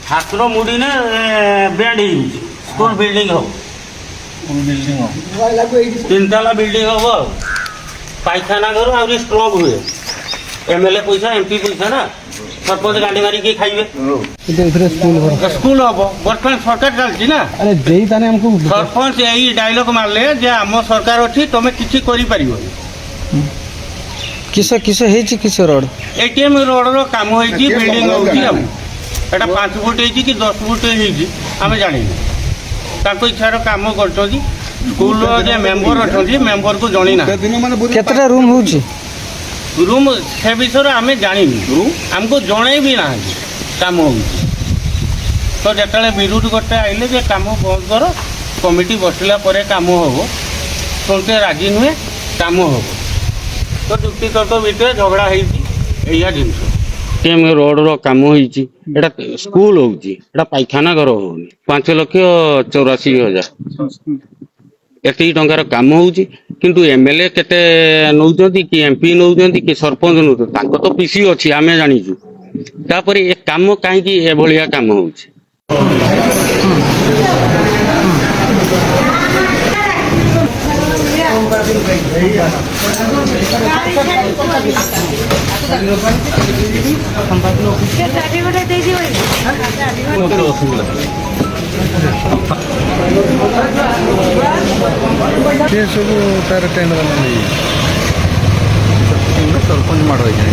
ଠାକୁର ମୁଡ଼ିନେ band ହେଇଯାଉଛି school building ହବ ତିନିତାଲା building ହବ ଆଉ ପାଇଖାନା ଘର ଆହୁରି ଷ୍ଟ୍ରଙ୍ଗ ହୁଏ ଏମଏଲଏ ପଇସା ଏମପି ପଇସା ନା ସରପଞ୍ଚ ଗାଣ୍ଡି ମାରିକି ଖାଇବେ ସ୍କୁଲ ହବ ବର୍ତ୍ତମାନ ସରକାର ଚାଲିଛି ନା ସରପଞ୍ଚ ଏଇ ଡାଇଲଗ ମାରିଲେ ଯେ ଆମ ସରକାର ଅଛି ତମେ କିଛି କରିପାରିବନି କିସ କିସ ହେଇଛି କିସ ରୋଡ ଏଟିଏମ ରୋଡର କାମ ହେଇଛି ବିଲ୍ଡିଂ ହଉଛି ଆଉ ଏଟା 5 ଫୁଟ ହେଇଛି କି 10 ଫୁଟ ହେଇଛି ଆମେ ଜାଣିନୁ ତାଙ୍କ ଇଚ୍ଛାର କାମ କରୁଛନ୍ତି ସ୍କୁଲର ଯେ ମେମ୍ବର ଅଛନ୍ତି ମେମ୍ବରକୁ ଜଣିନା କେତେଟା ରୁମ୍ ହେଉଛି ରୁମ୍ ସେ ବିଷୟରେ ଆମେ ଜାଣିନୁ ଆମକୁ ଜଣେଇ ବି ନାହାନ୍ତି କାମ ହେଉଛି ତ ଯେତେବେଳେ ବିରୁଦ୍ଧ ଗୋଟେ ଆଇଲେ ଯେ କାମ ବନ୍ଦ କର କମିଟି ବସିଲା ପରେ କାମ ହେବ ସମସ୍ତେ ରାଜି ନୁହେଁ କାମ ହେବ ତ ଯୁକ୍ତି ତର୍କ ଭିତରେ ଝଗଡ଼ା ହେଇଛି ଏଇଆ ଜିନିଷ ରୋଡର କାମ ହେଇଛି ଏଟା ସ୍କୁଲ ହଉଛି ଏଟା ପାଇଖାନା ଘର ହଉନି 5,84,000 ଏତିକି ଟଙ୍କାର କାମ ହଉଛି କିନ୍ତୁ ଏମଏଲଏ କେତେ ନଉଛନ୍ତି କି ଏମପି ନଉଛନ୍ତି କି ସରପଞ୍ଚ ନଉଛନ୍ତି ତାଙ୍କ ତ ପିସି ଅଛି ଆମେ ଜାଣିଛୁ ତାପରେ ଏ କାମ କାହିଁକି ଏଭଳିଆ କାମ ହଉଛି ସବୁ ତାର ଟେଣ୍ଡର ସରପଞ୍ଚ ମାଡ଼ ହେଇଯାଏ